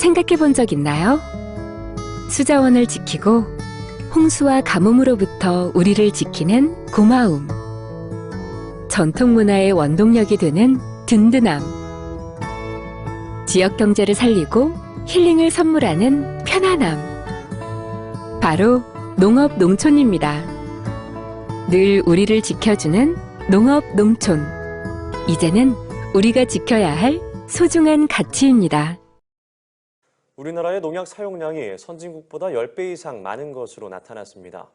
생각해 본 적 있나요? 수자원을 지키고 홍수와 가뭄으로부터 우리를 지키는 고마움. 전통 문화의 원동력이 되는 든든함. 지역 경제를 살리고 힐링을 선물하는 편안함. 바로 농업 농촌입니다. 늘 우리를 지켜주는 농업 농촌. 이제는 우리가 지켜야 할 소중한 가치입니다. 우리나라의 농약 사용량이 선진국보다 10배 이상 많은 것으로 나타났습니다.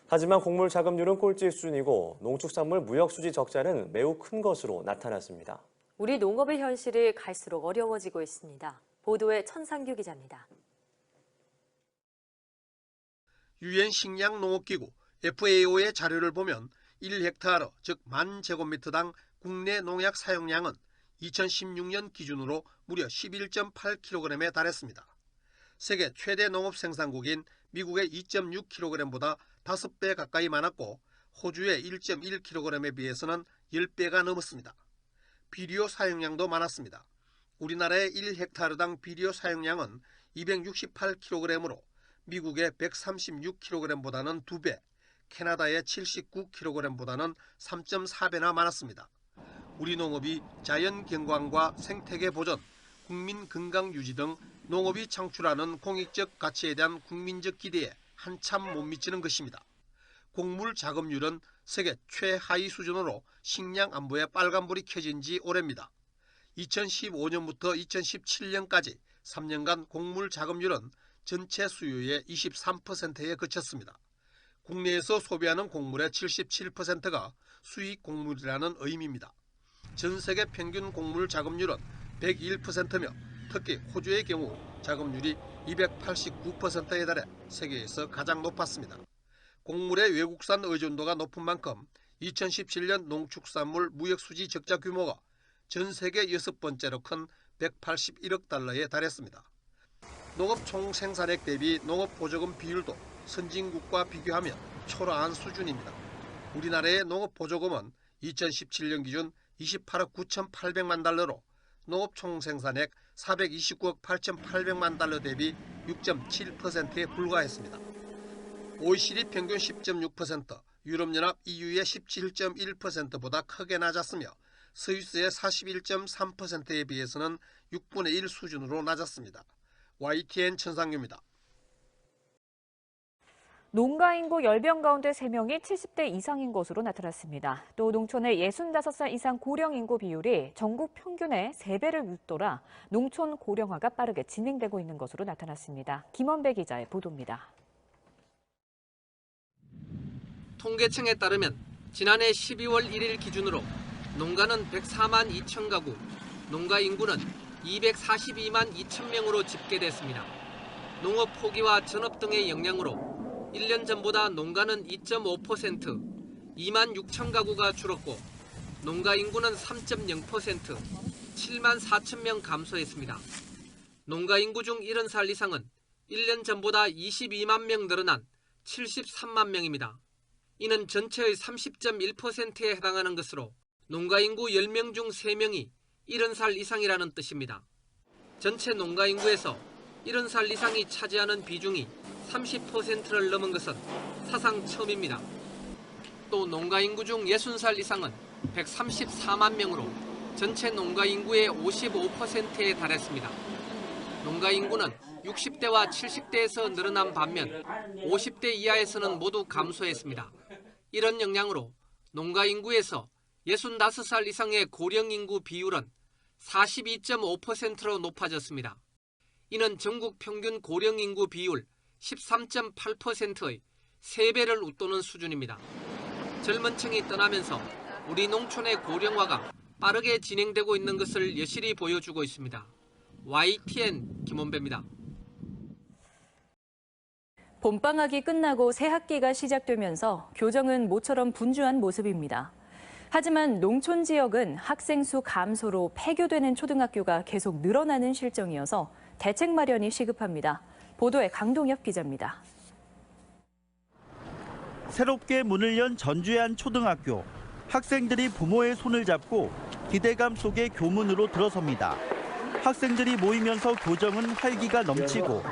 하지만 곡물 자급률은 꼴찌 수준이고 농축산물 무역수지 적자는 매우 큰 것으로 나타났습니다. 우리 농업의 현실이 갈수록 어려워지고 있습니다. 보도에 천상규 기자입니다. 유엔 식량농업기구 FAO의 자료를 보면 1헥타르, 즉 1000제곱미터당 국내 농약 사용량은 2016년 기준으로 무려 11.8kg에 달했습니다. 세계 최대 농업 생산국인 미국의 2.6kg보다 5배 가까이 많았고 호주의 1.1kg에 비해서는 10배가 넘었습니다. 비료 사용량도 많았습니다. 우리나라의 1헥타르당 비료 사용량은 268kg으로 미국의 136kg보다는 2배, 캐나다의 79kg보다는 3.4배나 많았습니다. 우리 농업이 자연 경관과 생태계 보전, 국민 건강 유지 등 농업이 창출하는 공익적 가치에 대한 국민적 기대에 한참 못 미치는 것입니다. 곡물 자급률은 세계 최하위 수준으로 식량 안보에 빨간불이 켜진 지 오래입니다. 2015년부터 2017년까지 3년간 곡물 자급률은 전체 수요의 23%에 그쳤습니다. 국내에서 소비하는 곡물의 77%가 수입 곡물이라는 의미입니다. 전 세계 평균 곡물 자급률은 101%며 특히 호주의 경우 자급률이 289%에 달해 세계에서 가장 높았습니다. 곡물의 외국산 의존도가 높은 만큼 2017년 농축산물 무역수지 적자 규모가 전 세계 6번째로 큰 181억 달러에 달했습니다. 농업 총생산액 대비 농업보조금 비율도 선진국과 비교하면 초라한 수준입니다. 우리나라의 농업보조금은 2017년 기준 28억 9,800만 달러로 농업 총생산액 429억 8,800만 달러 대비 6.7%에 불과했습니다. OECD 평균 10.6%, 유럽연합 EU의 17.1%보다 크게 낮았으며 스위스의 41.3%에 비해서는 6분의 1 수준으로 낮았습니다. YTN 천상규입니다. 농가 인구 10명 가운데 3명이 70대 이상인 것으로 나타났습니다. 또 농촌의 65살 이상 고령 인구 비율이 전국 평균의 3배를 웃돌아 농촌 고령화가 빠르게 진행되고 있는 것으로 나타났습니다. 김원배 기자의 보도입니다. 통계청에 따르면 지난해 12월 1일 기준으로 농가는 104만 2천 가구, 농가 인구는 242만 2천 명으로 집계됐습니다. 농업 포기와 전업 등의 영향으로 1년 전보다 농가는 2.5%, 2만 6천 가구가 줄었고 농가 인구는 3.0%, 7만 4천 명 감소했습니다. 농가 인구 중 70살 이상은 1년 전보다 22만 명 늘어난 73만 명입니다. 이는 전체의 30.1%에 해당하는 것으로 농가 인구 10명 중 3명이 70살 이상이라는 뜻입니다. 전체 농가 인구에서 70살 이상이 차지하는 비중이 30%를 넘은 것은 사상 처음입니다. 또 농가 인구 중 60살 이상은 134만 명으로 전체 농가 인구의 55%에 달했습니다. 농가 인구는 60대와 70대에서 늘어난 반면 50대 이하에서는 모두 감소했습니다. 이런 영향으로 농가 인구에서 65살 이상의 고령 인구 비율은 42.5%로 높아졌습니다. 이는 전국 평균 고령 인구 비율 13.8%의 3배를 웃도는 수준입니다. 젊은 층이 떠나면서 우리 농촌의 고령화가 빠르게 진행되고 있는 것을 여실히 보여주고 있습니다. YTN 김원배입니다. 봄방학이 끝나고 새 학기가 시작되면서 교정은 모처럼 분주한 모습입니다. 하지만 농촌 지역은 학생 수 감소로 폐교되는 초등학교가 계속 늘어나는 실정이어서 대책 마련이 시급합니다. 보도에 강동엽 기자입니다. 새롭게 문을 연 전주의 한 초등학교. 학생들이 부모의 손을 잡고 기대감 속에 교문으로 들어섭니다. 학생들이 모이면서 교정은 활기가 넘치고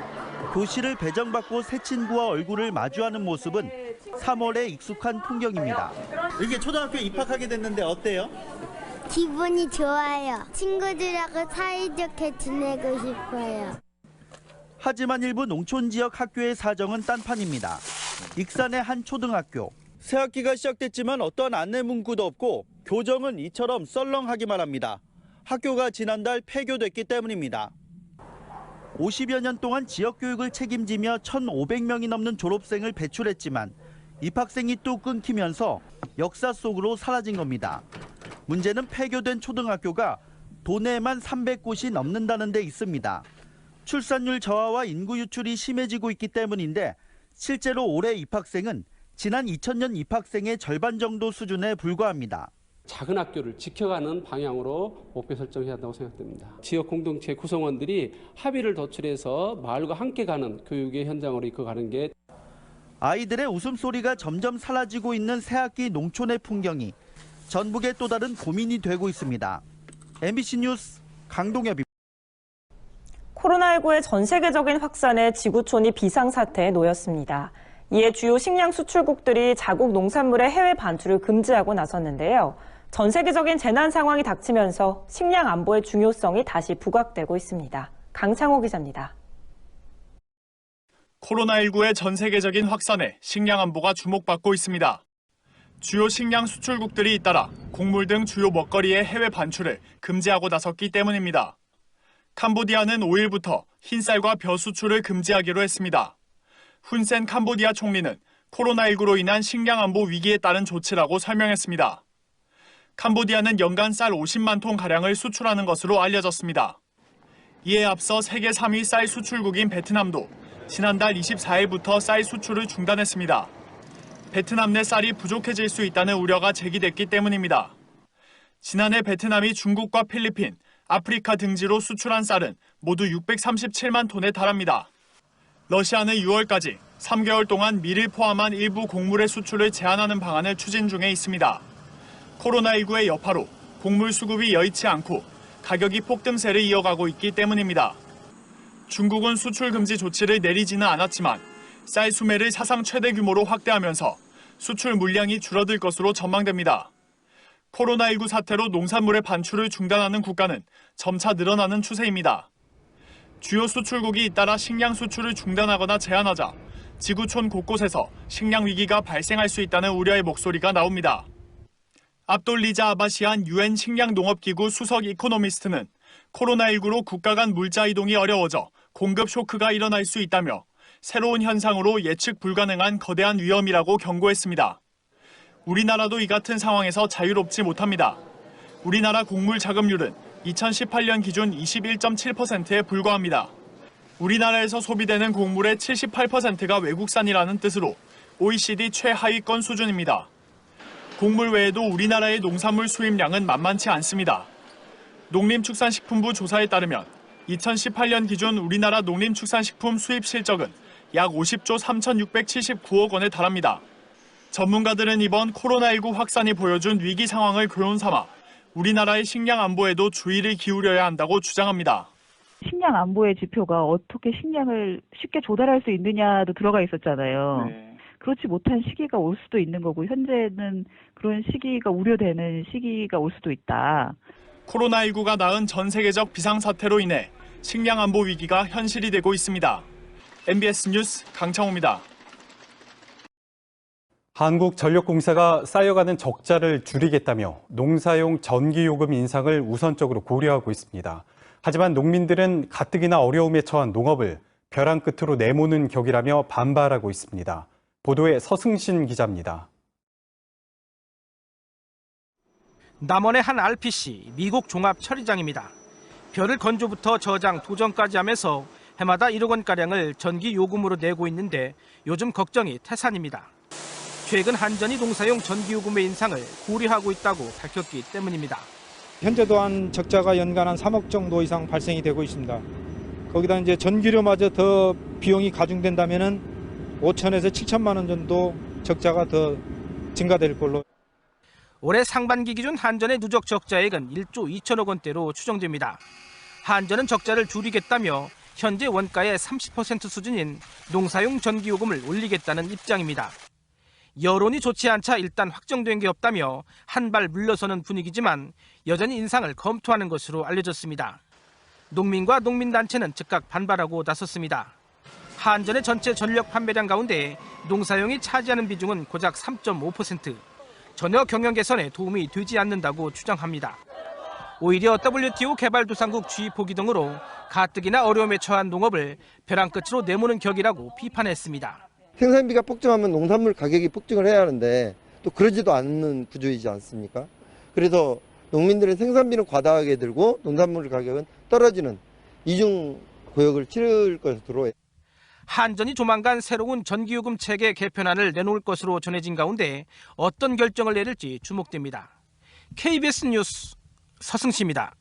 교실을 배정받고 새 친구와 얼굴을 마주하는 모습은 3월에 익숙한 풍경입니다. 이게 초등학교에 입학하게 됐는데 어때요? 기분이 좋아요. 친구들하고 사이좋게 지내고 싶어요. 하지만 일부 농촌 지역 학교의 사정은 딴판입니다. 익산의 한 초등학교. 새 학기가 시작됐지만 어떠한 안내 문구도 없고 교정은 이처럼 썰렁하기만 합니다. 학교가 지난달 폐교됐기 때문입니다. 50여 년 동안 지역 교육을 책임지며 1,500명이 넘는 졸업생을 배출했지만 입학생이 또 끊기면서 역사 속으로 사라진 겁니다. 문제는 폐교된 초등학교가 도내에만 300곳이 넘는다는 데 있습니다. 출산율 저하와 인구 유출이 심해지고 있기 때문인데 실제로 올해 입학생은 지난 2000년 입학생의 절반 정도 수준에 불과합니다. 작은 학교를 지켜가는 방향으로 목표 설정해야 한다고 생각됩니다. 지역 공동체 구성원들이 합의를 도출해서 마을과 함께 가는 교육의 현장으로 이끌어가는 게 아이들의 웃음소리가 점점 사라지고 있는 새학기 농촌의 풍경이 전북의 또 다른 고민이 되고 있습니다. MBC 뉴스 강동엽입니다. 코로나19의 전 세계적인 확산에 지구촌이 비상사태에 놓였습니다. 이에 주요 식량 수출국들이 자국 농산물의 해외 반출을 금지하고 나섰는데요. 전 세계적인 재난 상황이 닥치면서 식량 안보의 중요성이 다시 부각되고 있습니다. 강창호 기자입니다. 코로나19의 전 세계적인 확산에 식량 안보가 주목받고 있습니다. 주요 식량 수출국들이 잇따라 곡물 등 주요 먹거리의 해외 반출을 금지하고 나섰기 때문입니다. 캄보디아는 5일부터 흰쌀과 벼 수출을 금지하기로 했습니다. 훈센 캄보디아 총리는 코로나19로 인한 식량 안보 위기에 따른 조치라고 설명했습니다. 캄보디아는 연간 쌀 50만 톤가량을 수출하는 것으로 알려졌습니다. 이에 앞서 세계 3위 쌀 수출국인 베트남도 지난달 24일부터 쌀 수출을 중단했습니다. 베트남 내 쌀이 부족해질 수 있다는 우려가 제기됐기 때문입니다. 지난해 베트남이 중국과 필리핀, 아프리카 등지로 수출한 쌀은 모두 637만 톤에 달합니다. 러시아는 6월까지 3개월 동안 밀을 포함한 일부 곡물의 수출을 제한하는 방안을 추진 중에 있습니다. 코로나19의 여파로 곡물 수급이 여의치 않고 가격이 폭등세를 이어가고 있기 때문입니다. 중국은 수출 금지 조치를 내리지는 않았지만 쌀 수매를 사상 최대 규모로 확대하면서 수출 물량이 줄어들 것으로 전망됩니다. 코로나19 사태로 농산물의 반출을 중단하는 국가는 점차 늘어나는 추세입니다. 주요 수출국이 잇따라 식량 수출을 중단하거나 제한하자 지구촌 곳곳에서 식량 위기가 발생할 수 있다는 우려의 목소리가 나옵니다. 압돌리자 아바시안 UN 식량농업기구 수석 이코노미스트는 코로나19로 국가 간 물자 이동이 어려워져 공급 쇼크가 일어날 수 있다며 새로운 현상으로 예측 불가능한 거대한 위험이라고 경고했습니다. 우리나라도 이 같은 상황에서 자유롭지 못합니다. 우리나라 곡물 자급률은 2018년 기준 21.7%에 불과합니다. 우리나라에서 소비되는 곡물의 78%가 외국산이라는 뜻으로 OECD 최하위권 수준입니다. 곡물 외에도 우리나라의 농산물 수입량은 만만치 않습니다. 농림축산식품부 조사에 따르면 2018년 기준 우리나라 농림축산식품 수입 실적은 약 50조 3,679억 원에 달합니다. 전문가들은 이번 코로나19 확산이 보여준 위기 상황을 교훈 삼아 우리나라의 식량 안보에도 주의를 기울여야 한다고 주장합니다. 식량 안보의 지표가 어떻게 식량을 쉽게 조달할 수 있느냐도 들어가 있었잖아요. 네. 그렇지 못한 시기가 올 수도 있는 거고 현재는 그런 시기가 우려되는 시기가 올 수도 있다. 코로나19가 낳은 전 세계적 비상사태로 인해 식량 안보 위기가 현실이 되고 있습니다. MBS 뉴스 강창호입니다. 한국전력공사가 쌓여가는 적자를 줄이겠다며 농사용 전기요금 인상을 우선적으로 고려하고 있습니다. 하지만 농민들은 가뜩이나 어려움에 처한 농업을 벼랑 끝으로 내모는 격이라며 반발하고 있습니다. 보도에 서승신 기자입니다. 남원의 한 RPC 미국 종합 처리장입니다. 벼를 건조부터 저장, 도정까지 하면서 해마다 1억 원가량을 전기 요금으로 내고 있는데 요즘 걱정이 태산입니다. 최근 한전이 농사용 전기요금의 인상을 고려하고 있다고 밝혔기 때문입니다. 현재 또한 적자가 연간 한 3억 정도 이상 발생이 되고 있습니다. 거기다 이제 전기료마저 더 비용이 가중된다면은 5천에서 7천만 원 정도 적자가 더 증가될 걸로. 올해 상반기 기준 한전의 누적 적자액은 1조 2천억 원대로 추정됩니다. 한전은 적자를 줄이겠다며 현재 원가의 30% 수준인 농사용 전기요금을 올리겠다는 입장입니다. 여론이 좋지 않자 일단 확정된 게 없다며 한 발 물러서는 분위기지만 여전히 인상을 검토하는 것으로 알려졌습니다. 농민과 농민단체는 즉각 반발하고 나섰습니다. 한전의 전체 전력 판매량 가운데 농사용이 차지하는 비중은 고작 3.5%, 전혀 경영 개선에 도움이 되지 않는다고 주장합니다. 오히려 WTO 개발도상국 주의 포기 등으로 가뜩이나 어려움에 처한 농업을 벼랑 끝으로 내모는 격이라고 비판했습니다. 생산비가 폭증하면 농산물 가격이 폭증을 해야 하는데 또 그러지도 않는 구조이지 않습니까? 그래서 농민들의 생산비는 과다하게 들고 농산물 가격은 떨어지는 이중 고역을 치를 것으로. 한전이 조만간 새로운 전기요금 체계 개편안을 내놓을 것으로 전해진 가운데 어떤 결정을 내릴지 주목됩니다. KBS 뉴스 서승씨입니다.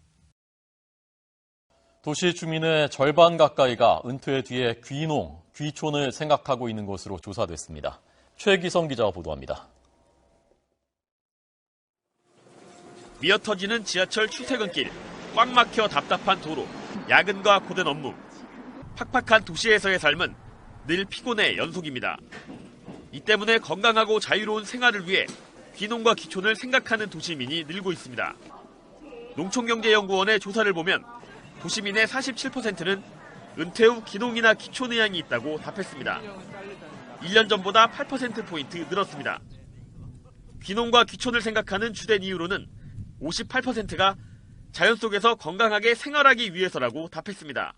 도시 주민의 절반 가까이가 은퇴 뒤에 귀농, 귀촌을 생각하고 있는 것으로 조사됐습니다. 최기성 기자가 보도합니다. 미어터지는 지하철 출퇴근길, 꽉 막혀 답답한 도로, 야근과 고된 업무. 팍팍한 도시에서의 삶은 늘 피곤의 연속입니다. 이 때문에 건강하고 자유로운 생활을 위해 귀농과 귀촌을 생각하는 도시민이 늘고 있습니다. 농촌경제연구원의 조사를 보면 도시민의 47%는 은퇴 후 귀농이나 귀촌 의향이 있다고 답했습니다. 1년 전보다 8%포인트 늘었습니다. 귀농과 귀촌을 생각하는 주된 이유로는 58%가 자연 속에서 건강하게 생활하기 위해서라고 답했습니다.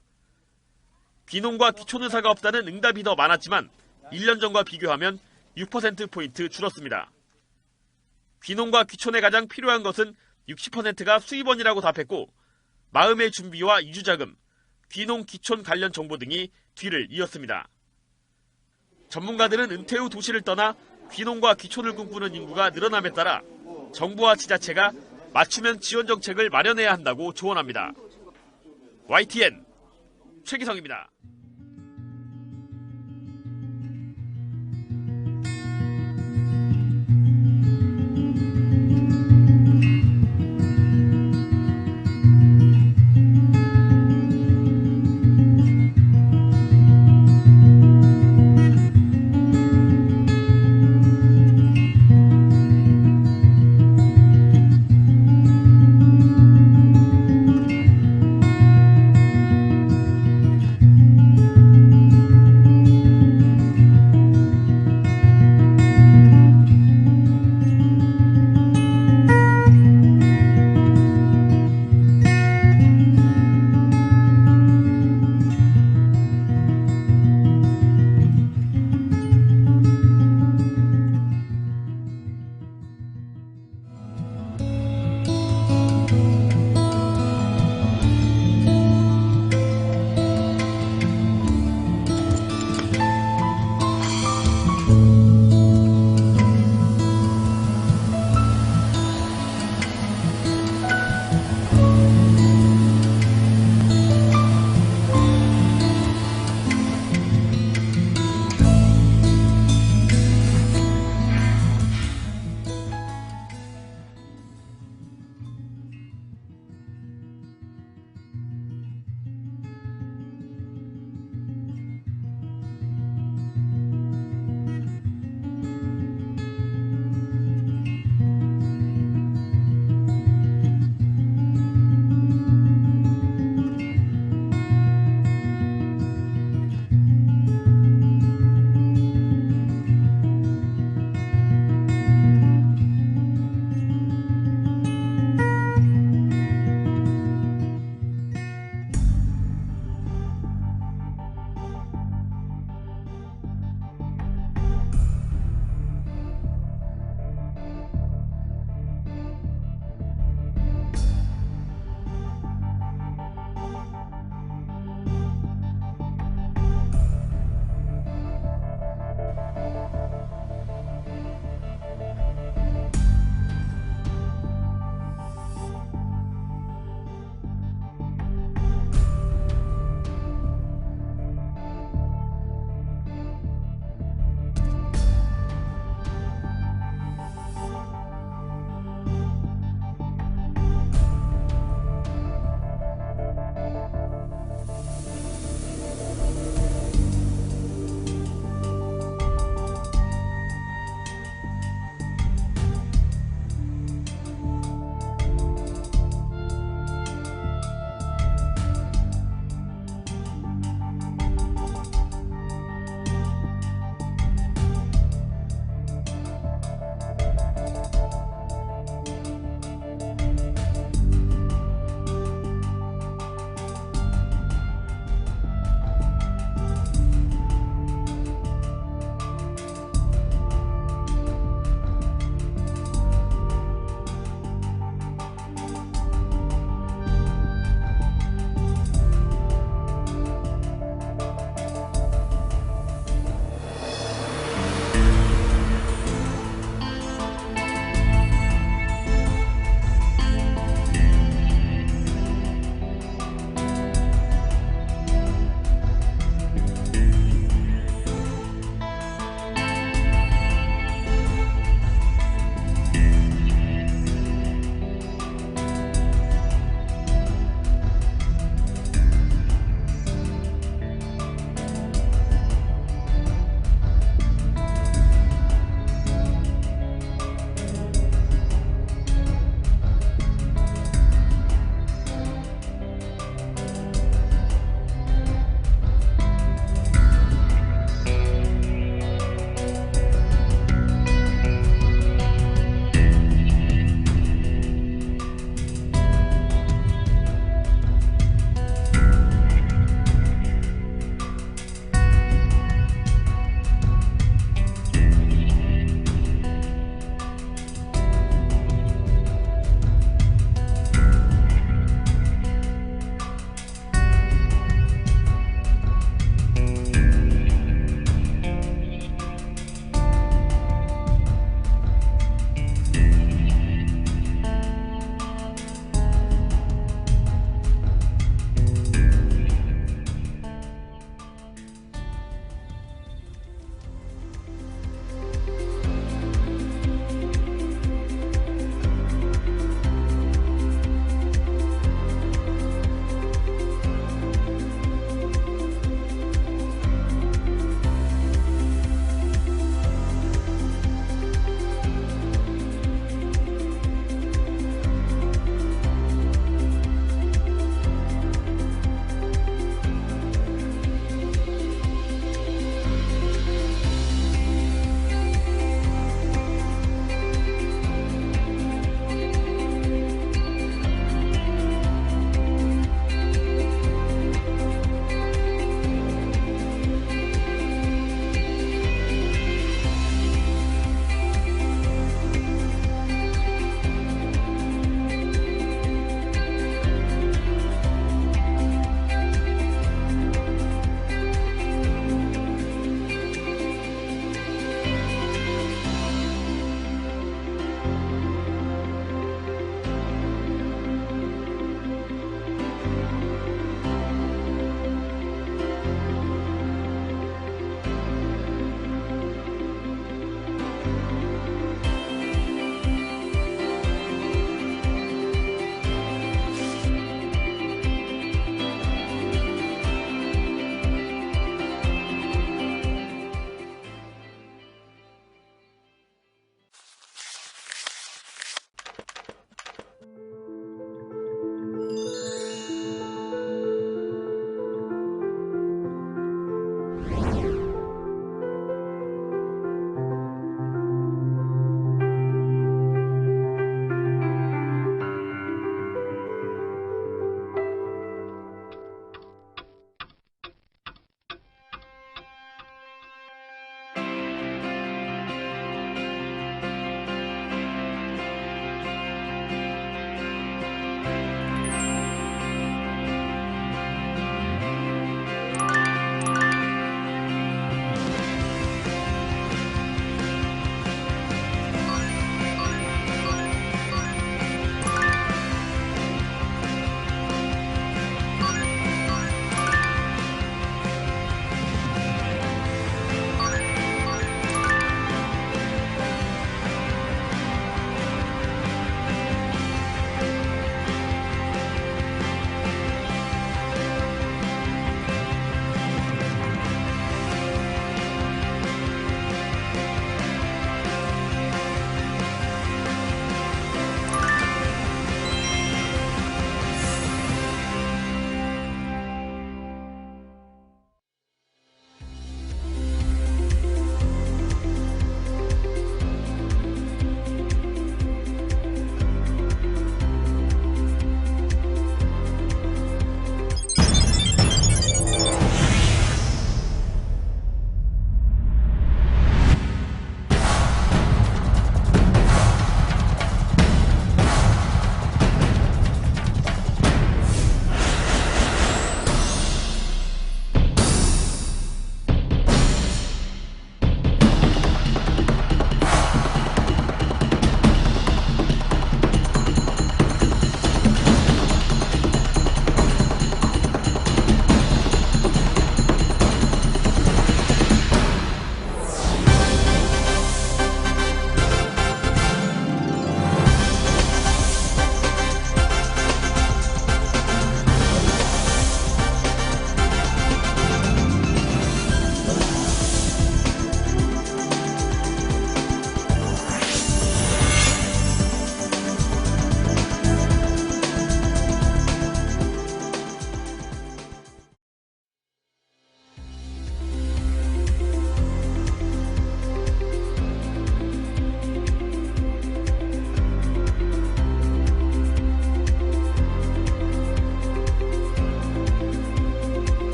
귀농과 귀촌 의사가 없다는 응답이 더 많았지만 1년 전과 비교하면 6%포인트 줄었습니다. 귀농과 귀촌에 가장 필요한 것은 60%가 수입원이라고 답했고 마음의 준비와 이주자금, 귀농, 귀촌 관련 정보 등이 뒤를 이었습니다. 전문가들은 은퇴 후 도시를 떠나 귀농과 귀촌을 꿈꾸는 인구가 늘어남에 따라 정부와 지자체가 맞춤형 지원 정책을 마련해야 한다고 조언합니다. YTN 최기성입니다.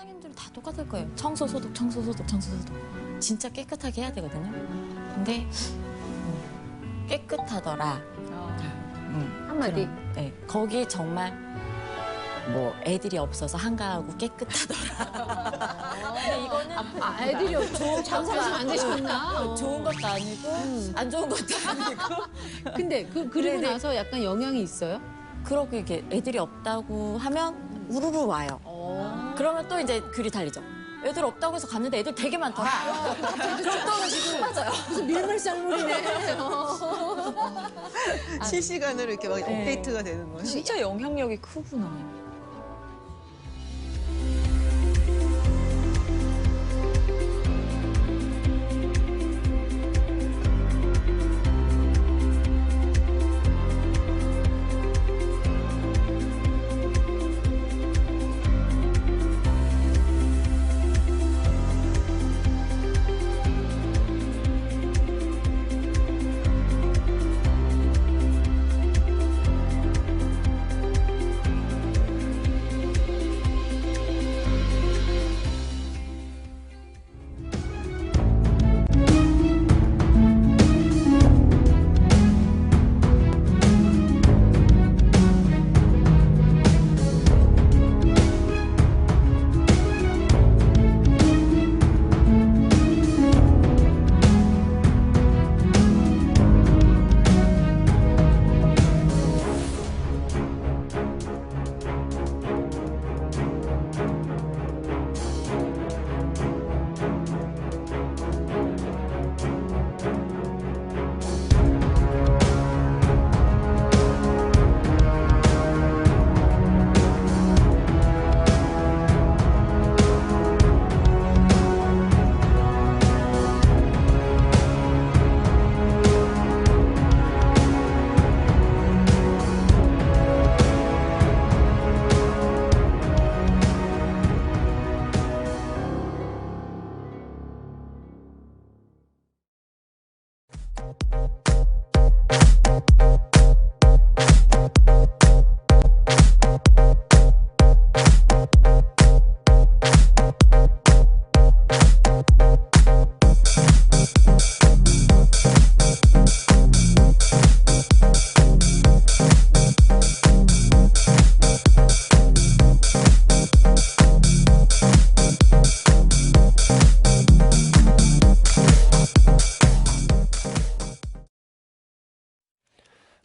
직장인들 다 똑같을 거예요. 청소, 소독, 청소, 소독, 청소, 소독. 진짜 깨끗하게 해야 되거든요. 근데 깨끗하더라. 한마디. 네, 거기 정말 뭐 애들이 없어서 한가하고 깨끗하더라. 근데 이거는 애들이 없죠. 장사하시면 안 되셨나? 좋은 것도 아니고 안 좋은 것도 아니고. 근데 그리고 나서 약간 영향이 있어요? 그렇게 이렇게 애들이 없다고 하면 우르르 와요. 그러면 또 이제 글이 달리죠. 애들 없다고 해서 갔는데 애들 되게 많더라. 그럼 또 지금 맞아요. 무슨 밀물상물이네. 실시간으로 이렇게 막 업데이트가 되는 거예요. 진짜 영향력이 크구나.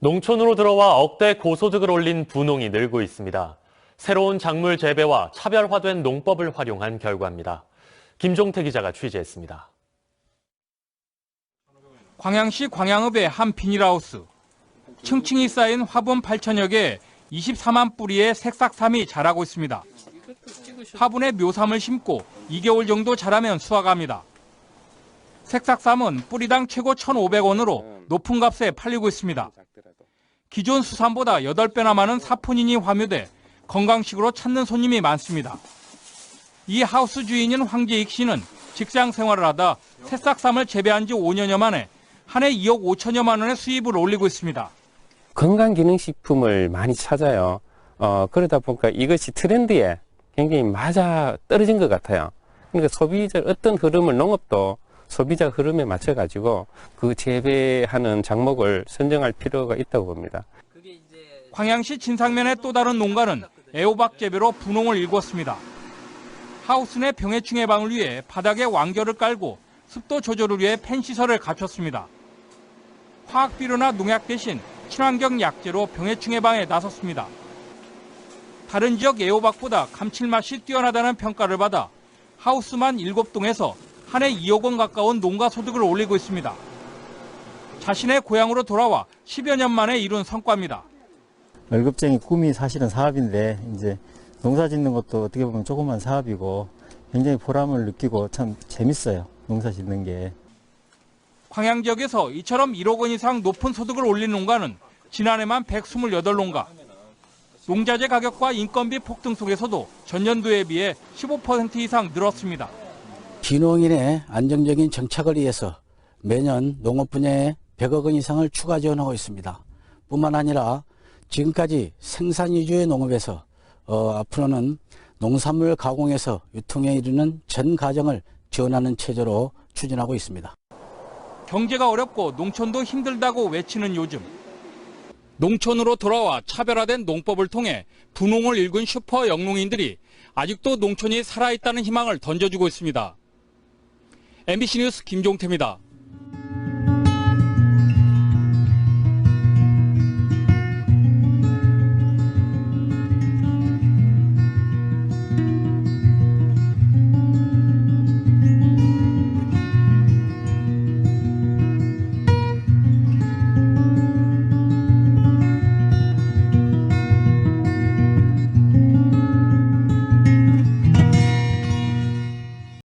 농촌으로 들어와 억대 고소득을 올린 분농이 늘고 있습니다. 새로운 작물 재배와 차별화된 농법을 활용한 결과입니다. 김종태 기자가 취재했습니다. 광양시 광양읍의 한 비닐하우스. 층층이 쌓인 화분 8천여 개에 24만 뿌리의 색싹삼이 자라고 있습니다. 화분에 묘삼을 심고 2개월 정도 자라면 수확합니다. 색싹삼은 뿌리당 최고 1,500원으로 높은 값에 팔리고 있습니다. 기존 수삼보다 8배나 많은 사포닌이 함유돼 건강식으로 찾는 손님이 많습니다. 이 하우스 주인인 황재익 씨는 직장 생활을 하다 새싹삼을 재배한 지 5년여 만에 한 해 2억 5천여만 원의 수입을 올리고 있습니다. 건강기능식품을 많이 찾아요. 그러다 보니까 이것이 트렌드에 굉장히 맞아 떨어진 것 같아요. 그러니까 소비자 어떤 흐름을 농업도 소비자 흐름에 맞춰가지고 그 재배하는 작목을 선정할 필요가 있다고 봅니다. 광양시 진상면의 또 다른 농가는 애호박 재배로 분홍을 일궜습니다. 하우스 내 병해충 예방을 위해 바닥에 왕겨를 깔고 습도 조절을 위해 펜시설을 갖췄습니다. 화학비료나 농약 대신 친환경 약재로 병해충 예방에 나섰습니다. 다른 지역 애호박보다 감칠맛이 뛰어나다는 평가를 받아 하우스만 7동에서 한 해 2억 원 가까운 농가 소득을 올리고 있습니다. 자신의 고향으로 돌아와 10여 년 만에 이룬 성과입니다. 월급쟁이 꿈이 사실은 사업인데 이제 농사 짓는 것도 어떻게 보면 조그만 사업이고 굉장히 보람을 느끼고 참 재밌어요. 농사 짓는 게. 광양 지역에서 이처럼 1억 원 이상 높은 소득을 올린 농가는 지난해만 128농가. 농자재 가격과 인건비 폭등 속에서도 전년도에 비해 15% 이상 늘었습니다. 귀농인의 안정적인 정착을 위해서 매년 농업 분야에 100억 원 이상을 추가 지원하고 있습니다. 뿐만 아니라 지금까지 생산 위주의 농업에서 앞으로는 농산물 가공에서 유통에 이르는 전 과정을 지원하는 체제로 추진하고 있습니다. 경제가 어렵고 농촌도 힘들다고 외치는 요즘. 농촌으로 돌아와 차별화된 농법을 통해 분홍을 일군 슈퍼 영농인들이 아직도 농촌이 살아있다는 희망을 던져주고 있습니다. MBC 뉴스 김종태입니다.